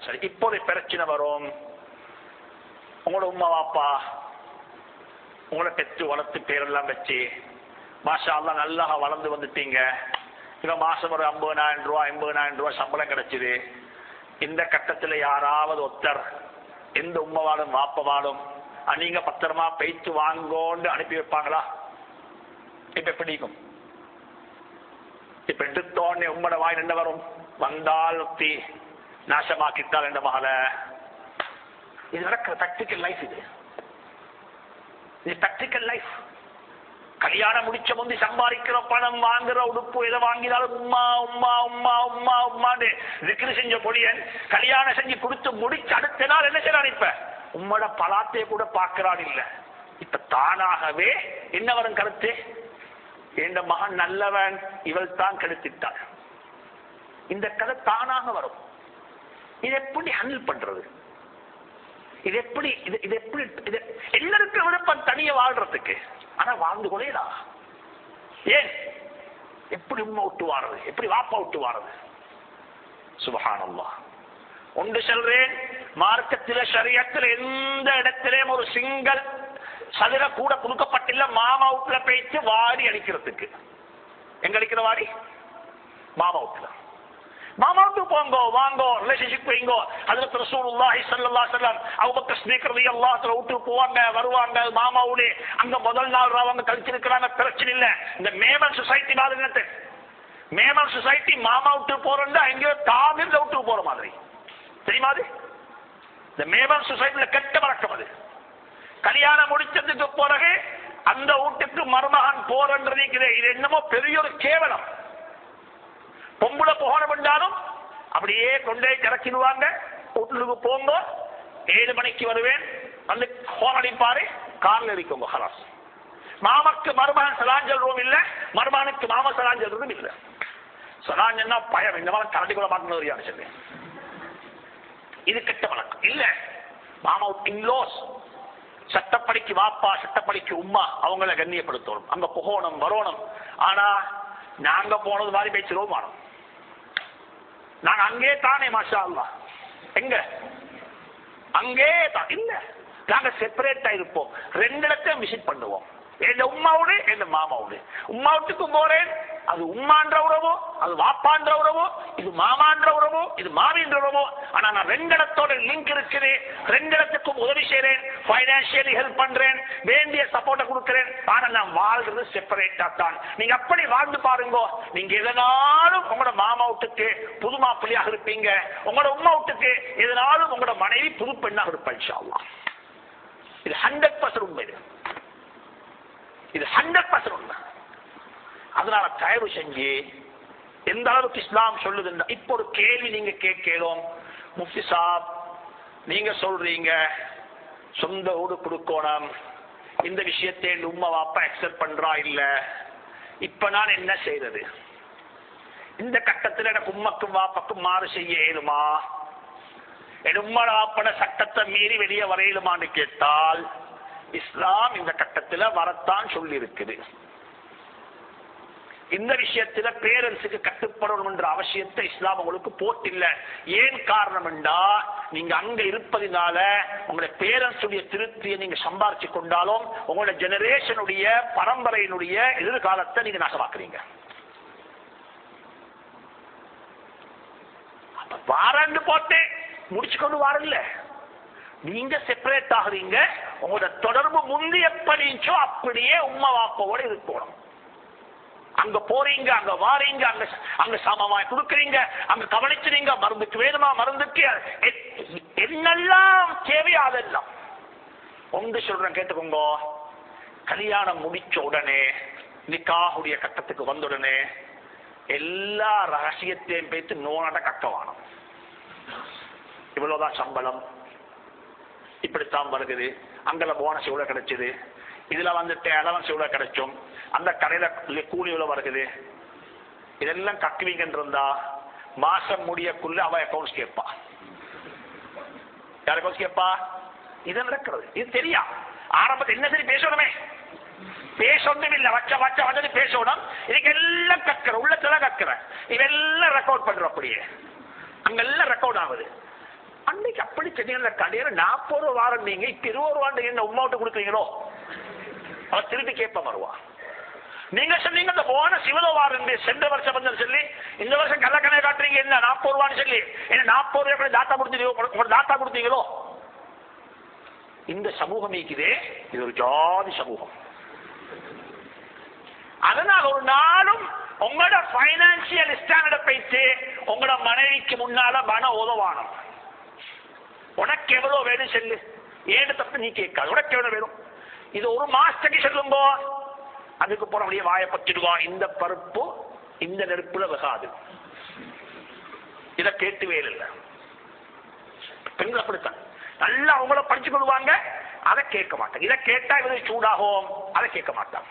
சரி, இப்போது பிரச்சனை வரும். உங்களோட உம்மா வாப்பா உங்களை பெற்று வளர்த்து பேரெல்லாம் வச்சு மாஷா அல்லாஹ் நல்லா வளர்ந்து வந்துட்டீங்க. இவன் மாசம் ஒரு 50,000 ரூபாய் 50,000 ரூபாய் சம்பளம் கிடைச்சிது. இந்த கட்டத்தில் யாராவது ஒருத்தர் எந்த உம்மவாடும் வாப்பவாடும் நீங்க பத்திரமா பேச்சு வாங்கோன்னு அனுப்பி வைப்பாங்களா? இப்ப எப்படிக்கும்? இப்ப எடுத்தோடனே உம்மட வாய் என்ன வரும்? வந்தால் ஒத்தி நாசமாக்கிட்டால் என்ற மகளை. இது நடக்கிற டாக்டிக்கல் லைஃப். இது டாக்டிக்கல் லைஃப். கல்யாணம் முடிச்ச முந்தி சம்பாதிக்கிற பணம், வாங்குற உடுப்பு, எதை வாங்கினாலும் உம்மா உம்மா உம்மா உம்மா உம்மான்னு விக்கிரி செஞ்ச பொடியன் கல்யாணம் செஞ்சு கொடுத்து முடிச்சு அடுத்த நாள் என்ன செய்யறான்? இப்ப உம்மோட பலாத்தையே கூட பார்க்கிறான் இல்ல. இப்ப தானாகவே என்ன வரும் கருத்து? என் மகன் நல்லவன், இவள் தான் கெடுத்திட்டாள். இந்த கதை தானாக வரும். இது எப்படி ஹேண்டில் பண்றது? இது எப்படி எல்லாருக்கும் விருப்பம் தனியா வாழ்றதுக்கு. ஆனா வாழ்ந்து கொள்ளேடா. ஏன்? எப்படி உம்மா விட்டு வாரது? எப்படி வாப்பா விட்டு வாரது? சுப்ஹானல்லாஹ். ஒன்று சொல்றேன், மார்க்கத்தில ஷரியத்தில் எந்த இடத்திலேயும் ஒரு சிங்கள் சதுர கூட கொடுக்கப்பட்டில்ல மாமா வீட்டுல பேச்சு வாடி அடிக்கிறதுக்கு. எங்க அடிக்கிற வாடி? மாமா வீட்டுல. மாமா வீட்டுக்கு போங்கோ, வாங்கோ, ரிலேஷன்ஷிப் வைங்கோ. ஹஜ்ரத் ரசூலுல்லாஹி ஸல்லல்லாஹு அலைஹி வஸல்லம் அபூபக்கர் ஸிதீக் ரலியல்லாஹு அன்ஹு வீட்டுக்கு போவாங்க, வருவாங்க. மாமாவுடைய அங்க முதல் நாள் அவங்க கழிச்சிருக்கிறாங்க, பிரச்சனை இல்ல. இந்த மேமன் சொசைட்டி மாதிரி என்னது? மேமன் சொசைட்டி மாமா வீட்டுக்கு போறோம்னா எங்கேயோ தாமிர வீட்டுக்கு போற மாதிரி தெரியுமா? அது இந்த மேமன் சொசைட்டில கெட்ட வழக்கம். அது கல்யாணம் முடிச்சதுக்கு பிறகு அந்த வீட்டுக்கு மருமகன் போறன்றது இது என்னமோ பெரிய ஒரு கேவலம். பொம்புல போகணும் என்றாலும் அப்படியே கொண்டே கிடச்சிடுவாங்க. வீட்டுக்கு போங்க, 7 மணிக்கு வருவேன், வந்து போன் அடிப்பாரு, கார்ல இருக்கோங்க ஹலாஸ். மாமக்கு மருமகன் சலான் சொல்றோம் இல்ல, மருமகனுக்கு மாமா சலான் சொல்றதும் இல்ல. சலான் என்ன பயம், இந்த மாதிரி கரண்டி கூட மாட்டேன்னு சொல்லி இது கெட்ட வழக்கம் இல்ல. மாமா இன்லோஸ் சட்டப்படிக்கு வாப்பா, சட்டப்படிக்கு உம்மா அவங்கள கண்ணியப்படுத்தணும், அங்க போகணும் வரணும். ஆனா நாங்க போனது மாதிரி பேச்சுறோம் வாரம். நாங்க அங்கே தானே மாஷா அல்லாஹ், எங்க அங்கே தான் இல்ல. நாங்க செப்பரேட்டா இருப்போம், 2 இடத்தையும் விசிட் பண்ணுவோம். என் உம்மாவோடு என் மாமாவோடு. உம்மா வீட்டுக்கு போறேன், அது உம்மான்ற உறவோ, அது வாப்பான்ற உறவோ, இது மாமான்ற உறவோ, இது மாமின்ற உறவோ. ஆனா நான் 2 இடத்தோட லிங்க் இருக்குது. 2 இடத்துக்கும் உதவி செய்யறேன், பைனான்சியலி ஹெல்ப் பண்றேன், வேண்டிய சப்போர்ட்டை கொடுக்கிறேன். ஆனா நான் வாழ்றது செப்பரேட்டா தான். நீங்க அப்படி வாழ்ந்து பாருங்க. நீங்க எதனாலும் உங்களோட மாமா வீட்டுக்கு புது மாப்பிள்ளையாக இருப்பீங்க, உங்களோட உம்மா வீட்டுக்கு எதனாலும் உங்களோட மனைவி புது பெண்ணாக இருப்பா இன்ஷா அல்லாஹ். இது 100% உண்மை. இது 100% உண்மை. அதனால தயவு செஞ்சு எந்த அளவுக்கு இஸ்லாம் சொல்லுது. இப்போ ஒரு கேள்வி நீங்க கேட்கலாம், முஃப்தி சாப் நீங்க சொல்றீங்க சொந்த ஊடு கொடுக்கணும், இந்த விஷயத்தை உம்மா வாப்பா அக்செப்ட் பண்றா இல்ல, இப்ப நான் என்ன செய்யறது? இந்த கட்டத்தில் எனக்கு உம்மக்கும் வாப்பக்கும் மாறு செய்ய இயலுமா? என் உம்மா வாப்பட சட்டத்தை மீறி வெளியே வரையிலுமான்னு கேட்டால் இஸ்லாம் இந்த கட்டத்தில் வரத்தான் சொல்லி இருக்குது. இந்த விஷயத்துல பேரண்ட்ஸுக்கு கட்டுப்படணும் என்ற அவசியத்தை இஸ்லாம் உங்களுக்கு போட்டில்ல. ஏன் காரணம் என்றா, நீங்க அங்க இருப்பதினால உங்களுடைய பேரண்ட்ஸுடைய திருப்தியை நீங்க சம்பாரிச்சு கொண்டாலும் உங்களுடைய ஜெனரேஷனுடைய பரம்பரையினுடைய எதிர்காலத்தை நீங்க நாசமாக்குறீங்க. வாரண்டு போட்டு முடிச்சுக்கொண்டு வாரல்ல, நீங்க செப்பரேட் ஆகுறீங்க. உங்களோட தொடர்பு முந்தி எப்படிச்சோ அப்படியே உம்மா வாப்பாவோட இருக்கணும். அங்க போறீங்க, அங்க வாரீங்க, அங்க சாமான் கொடுக்குறீங்க, அங்க கவனிச்சுறீங்க. மருந்துக்கு வேணுமா, மருந்துக்கு என்னெல்லாம் தேவையோ அதெல்லாம். ஒன்று சொல்றேன் கேட்டுக்கோங்க, கல்யாணம் முடிச்ச உடனே நிக்காஹுடைய கட்டத்துக்கு வந்த உடனே எல்லா ரகசியத்தையும் பேத்து நோனாட்ட கட்டவானம். இவ்வளவுதான் சம்பளம், இப்படித்தான் வருகிறது, அங்கல போனஸ் இவ்வளவு கிடைச்சது, இதுல வந்துட்டு அலவன்ஸ் இவ்வளவு கிடைச்சும், அந்த கடையில கூலி இவ்வளவு வருகிறது, இதெல்லாம் கக்குவீங்கன்னு இருந்தா மாசம் முடியக்குள்ள அவ அக்கௌண்ட்ஸ் கேட்பா. யார் அக்கௌண்ட்ஸ் கேட்பா? இது நடக்கிறது. இது தெரியா ஆரம்பத்தில் என்ன சரி பேசணுமே, பேசணும் இல்ல, வச்ச வச்ச வச்சது பேசணும். இதுக்கு எல்லாம் கக்கிற உள்ளத்துல கக்கிற, இதெல்லாம் ரெக்கார்ட் பண்ற, அப்படியே அங்கெல்லாம் ரெக்கார்ட் ஆகுது. அன்னைக்கு அப்படி செஞ்சீங்க கடையில 40 ரூபா வாரம் நீங்க இப்ப 20 ரூபாண்டு என்ன உமா விட்டு கொடுக்குறீங்களோ அவன் திருப்பி கேட்ப வருவா. நீங்க சொன்னீங்க இந்த போன சிவலோ வாரம் சென்ற வருஷம் வந்து சொல்லி இந்த வருஷம் கள்ளக்கணை காட்டுறீங்க என்ன 40 ரூபான்னு சொல்லி என்ன 40 ரூபாய் தாத்தா கொடுத்தீங்க தாத்தா கொடுத்தீங்களோ. இந்த சமூகம் இருக்குதே இது ஒரு ஜாதி சமூகம். அதனால் ஒரு நாளும் உங்களோட பைனான்சியல் ஸ்டாண்டர்ட போயிட்டு உங்களோட மனைவிக்கு முன்னால மன உதவானம். உனக்கு எவ்வளவு வேணும் சொல்லு, ஏழு தப்பு நீ கேட்காது. உனக்கு எவ்வளவு வேணும் இது ஒரு மாசத்துக்கு சொல்லும்போ அதுக்கு போற அப்படியே வாயை பற்றிடுவான். இந்த பருப்பு இந்த நெருப்புல வகாது. இதை கேட்டு வேலை இல்லை. பெண்கள் அப்படித்தான் நல்லா அவங்கள படிச்சு கொள்வாங்க, அதை கேட்க மாட்டாங்க. இதை கேட்டா இவரு சூடாகும், அதை கேட்க மாட்டாங்க.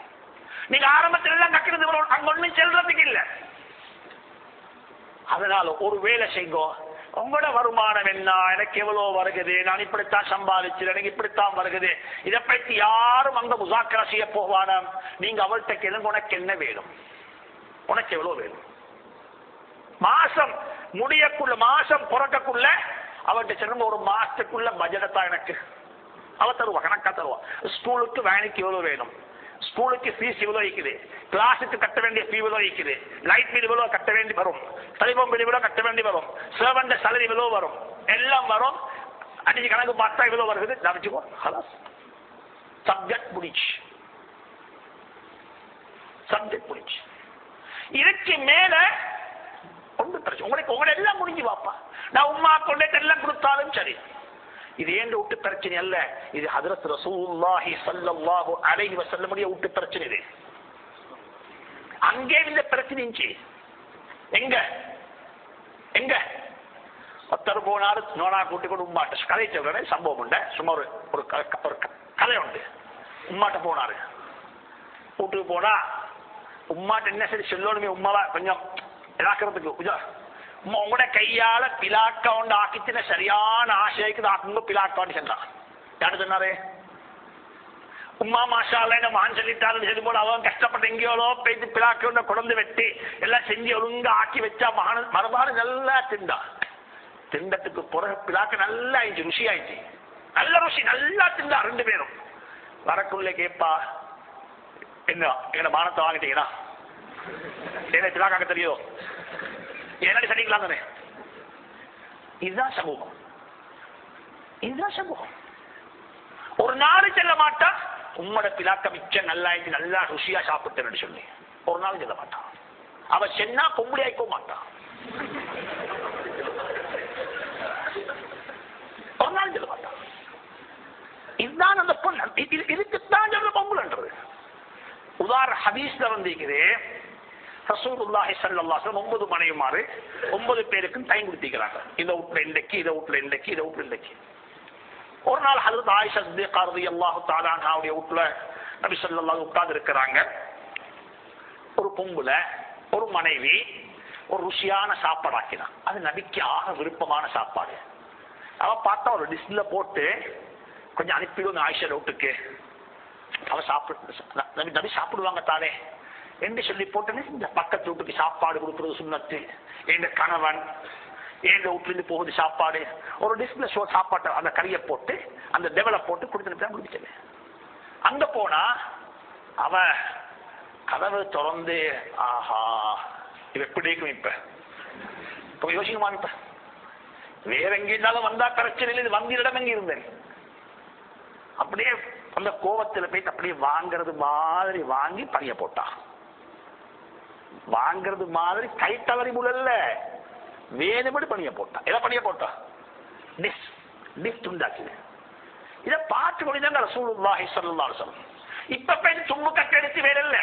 நீங்க ஆரம்பத்தில் எல்லாம் கக்கிறது அங்க ஒண்ணும் செல்றதுக்கு இல்ல. அதனால ஒரு வேலை செய்யுங்க. உங்களோட வருமானம் என்ன, எனக்கு எவ்வளவு வருகுது, நான் இப்படித்தான் சம்பாதிச்சு எனக்கு இப்படித்தான் வருகுது, இதை பற்றி யாரும் அங்க முசாக்கரா செய்ய போவான. நீங்க அவள்கிட்ட கேளுங்க உனக்கு என்ன வேணும், உனக்கு எவ்வளவு வேணும். மாசம் முடியக்குள்ள மாசம் பிறக்கக்குள்ள அவர்கிட்ட சொல்லுங்க ஒரு மாசத்துக்குள்ள பட்ஜெட்டா எனக்கு அவ தருவா, கணக்கா தருவா. ஸ்கூலுக்கு வேனுக்கு எவ்வளவு வேணும், ஸ்கூலுக்கு ஃபீஸ் இவ்வளவு இருக்குது, கிளாஸுக்கு கட்ட வேண்டிய ஃபீ இவ்வளவு இருக்குது, லைட் பில் இவ்வளவு கட்ட வேண்டி வரும், டெலிபோன் பில் இவ்வளவு கட்ட வேண்டி வரும், சர்வன்ட் சேலரி இவ்வளவு வரும், எல்லாம் வரும். அன்னைக்கு கணக்கு பார்த்தா இவ்வளவு வருது நினைச்சுக்கோ. சப்ஜெக்ட் முடிச்சு, சப்ஜெக்ட் முடிச்சு. இதுக்கு மேல ஒன்று பிரச்சனை உங்களுக்கு உங்களை எல்லாம் முடிஞ்சு வாப்பா. நான் உமா கொண்டே எல்லாம் கொடுத்தாலும் சரி, இது ஏன் விட்டு பிரச்சனை அல்ல. இது ஹஜ்ரத் ரசூலுல்லாஹி ஸல்லல்லாஹு அலைஹி வஸல்லம் விட்டு பிரச்சனை. இது அங்கே இந்த பிரச்சனை எங்க எங்க ஒருத்தர் போனாரு நோனா கூட்டி கொண்டு உம்மாட்ட கதை சொல்றேன். சம்பவம் உண்டு, சும்மா ஒரு கதை உண்டு. உம்மாட்ட போனாரு, கூட்டுக்கு போனா உம்மாட்ட என்ன சரி சொல்லணுமே, உமாவா கொஞ்சம் இதாக்குறதுக்கு உங்களோட கையால பிலாக்க ஒன்று ஆக்கிச்சின சரியான ஆசைக்கு ஆக்குங்க பிலாக்கான்னு சொன்னான். யாரு சொன்னாரு? உமா மாஷால மான் சொல்லிட்டாரு சொல்லி போல அவன் கஷ்டப்பட்டு எங்கேயோலோ போயிட்டு பிலாக்க ஒன்று குழந்தை வெட்டி எல்லாம் செஞ்சு ஒழுங்கா ஆக்கி வச்சா மரபாடு நல்லா திண்டா. திண்டத்துக்கு பிறகு பிலாக்க நல்லா ஆயிடுச்சு, ருசி ஆயிடுச்சு, நல்ல ருசி, நல்லா திண்டா. ரெண்டு பேரும் வரக்குள்ளே கேப்பா, என்ன எங்க மானத்தை வாங்கிட்டீங்கன்னா என்ன பிலாக்காக்க தெரியும், என்னடி சனிக்கலாம் தானே. இதுதான் சமூகம், இதுதான் சமூகம். ஒரு நாள் செல்ல மாட்டா உம்மோட பிலாக்க மிச்சம் நல்லா நல்லா ருசியா சாப்பிட்டேன்னு சொல்லி ஒரு நாள் செல்ல மாட்டான். அவ சென்னா பொம்பளை ஆயிக்க மாட்டான், ஒரு நாள் செல்ல மாட்டான். இதுதான் அந்த பொண்ணு, இதுக்குத்தான் சொல்ற பொம்பளைன்றது. உதாரண ஹதீஸ்ல வந்திருக்குது, ரசூலுல்லாஹி ஸல்லல்லாஹு அலைஹி வஸல்லம் 9 மனைவிமாரு 9 பேருக்கும் டைம் கொடுத்திருக்கிறாங்க. இதை வீட்டுல இன்றைக்கு, இதை வீட்டுல இன்றைக்கு, இதை வீட்டுல இன்றைக்கு. ஒரு நாள் ஹஜ்ரத் ஆயிஷா சித்திகா ரலியல்லாஹு தஆலா அன்ஹாவுடைய வீட்டுல நபி ஸல்லல்லாஹு உட்கார்ந்து இருக்கிறாங்க. ஒரு பொம்புல ஒரு மனைவி ஒரு ருசியான சாப்பாடு ஆக்கினான். அது நபிக்கு ஆக விருப்பமான சாப்பாடு. அவ பார்த்தா ஒரு டிஷ்ல போட்டு கொஞ்சம் அனுப்பிடுவாங்க ஆயிஷா வீட்டுக்கு, அவ சாப்பிடு நபி சாப்பிடுவாங்க தானே என்று சொல்லி போட்டேன்னு இந்த பக்கத்து வீட்டுக்கு சாப்பாடு கொடுக்கறது சுண்ணத்து. எங்க கணவன் எங்க வீட்டுல இருந்து போகுது சாப்பாடு, ஒரு டிஷ்ல சாப்பாட்டை அந்த கறியை போட்டு அந்த டெவலை போட்டு கொடுத்துட்டு முடிச்சது. அங்க போனா அவ கதவை திறந்து, ஆஹா இது எப்படி இருக்கும் இப்ப யோசிக்குமா, இப்ப வேற எங்க இருந்தாலும் வந்தா பிரச்சனை இல்லை, இது வந்திடம் எங்க இருந்தேன். அப்படியே அந்த கோவத்துல போயிட்டு அப்படியே வாங்கறது மாதிரி வாங்கி பணிய போட்டா. வாங்கிறது மாதிரி கை தவறி முழல்ல, வேணுபடி பணிய போட்டா. எதை பணிய போட்டா? டிஷ் துண்டாக்குது. இதை பார்த்து கொண்டு ரசூலுல்லாஹி ஸல்லல்லாஹு அலைஹி வஸல்லம் இப்ப போய் தும்பு கட்டெடுத்து வேலை இல்லை,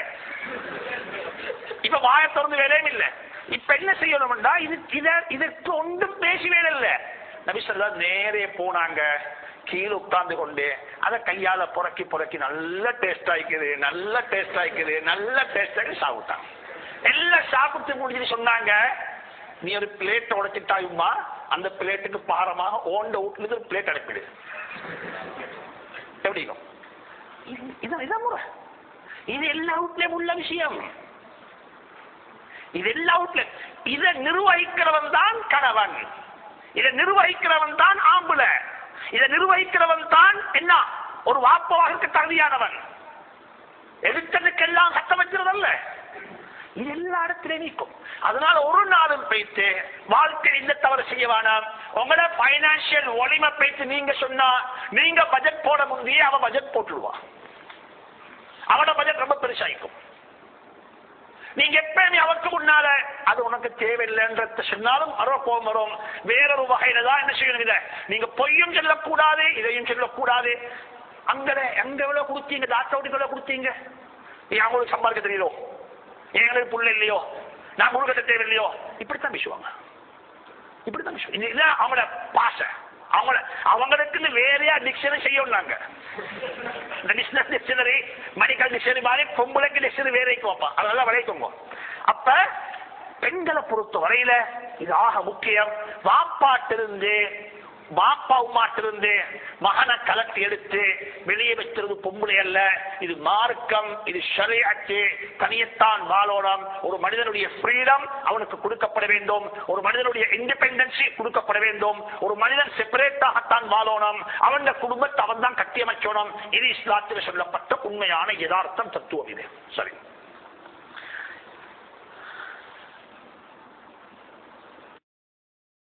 இப்ப வாய திறந்து வேலையும் இல்லை. இப்ப என்ன செய்யணும்டா, இதற்கு ஒன்றும் பேசி வேலை இல்லை. நபி ஸல்லல்லாஹு நேரே போனாங்க, கீழே உட்கார்ந்து கொண்டு அதை கையால புறக்கி புறக்கி நல்ல டேஸ்ட் ஆயிக்குது, நல்ல டேஸ்ட் ஆயிக்குது, நல்ல டேஸ்ட் ஆகி சாப்பிட்டாங்க. எல்லாம் சாப்பிட்டு முடிஞ்சு சொன்னாங்க, நீ ஒரு பிளேட் உடைச்சிட்டாயுமா, அந்த பிளேட்டுக்கு பாரமாக ஓண்ட வீட்டுல ஒரு பிளேட் அனுப்பிடு. எப்படி இதான் முறை. இது எல்லா வீட்லயும் உள்ள விஷயம். இது எல்லா வீட்ல இதை நிர்வகிக்கிறவன் தான் கணவன், இதை நிர்வகிக்கிறவன் தான் வாப்பவாக தகுதியானவன். எடுத்ததுக்கெல்லாம் சட்டம் வைக்கிறதல்ல, இது எல்லா இடத்திலே நீக்கும். அதனால ஒரு நாளும் போயிட்டு வாழ்க்கை இந்த தவறு செய்ய வேணாம். உங்களோட பைனான்சியல் வலிமை போயிட்டு நீங்க சொன்னா நீங்க பட்ஜெட் போட முந்தையே அவன் பட்ஜெட் போட்டுடுவான். அவனோட பட்ஜெட் ரொம்ப பெருசாயிக்கும். நீங்க எப்பயுமே அவருக்கு முன்னால அது உனக்கு தேவையில்லைன்ற சொன்னாலும் கோபம் வரும். வேறொரு வகையில தான் என்ன செய்யணும், இதை நீங்க பொய்யும் சொல்லக்கூடாது, இதையும் சொல்லக்கூடாது. அங்க எவ்வளவு கொடுத்தீங்க, டாக்டர் எவ்வளவு கொடுத்தீங்க, அவங்களுக்கு சம்பாதிக்க தெரியலோ, எங்களுக்கு புள்ள இல்லையோ, நான் முழுக்க தேவையில்லையோ, இப்படித்தான் பேசுவாங்க. இப்படித்தான் பேசுவாங்க. இதுதான் அவங்களோட பாசை. அவங்களுக்கு வேறையா டிக்ஷனரி செய்யணும்னாங்க. டிக்ஷனரி மெடிக்கல் டிக்ஷனரி மாதிரி பொம்பளைக்கு டிக்ஷனரி வேறைக்கு வைப்பான். அதெல்லாம் விளைவிக்குங்க. அப்ப பெண்களை பொறுத்த வரையில இது ஆக முக்கியம். பாப்பா உமாட்டிருந்து மகனை கலட்டி எடுத்து வெளியே வைக்கிறது பொம்பளை அல்ல. இது மார்க்கம், இது ஷரீஅத்து. தனியத்தான் வாழணும். ஒரு மனிதனுடைய ஃப்ரீடம் அவனுக்கு கொடுக்கப்பட வேண்டும். ஒரு மனிதனுடைய இண்டிபெண்டன்சி கொடுக்கப்பட வேண்டும். ஒரு மனிதன் செப்பரேட்டாகத்தான் வாழணும். அவன் குடும்பத்தை அவன் தான் கட்டியமைக்கணும். இது இஸ்லாத்தில் சொல்லப்பட்ட உண்மையான யதார்த்தம், தத்துவம். இது சரி.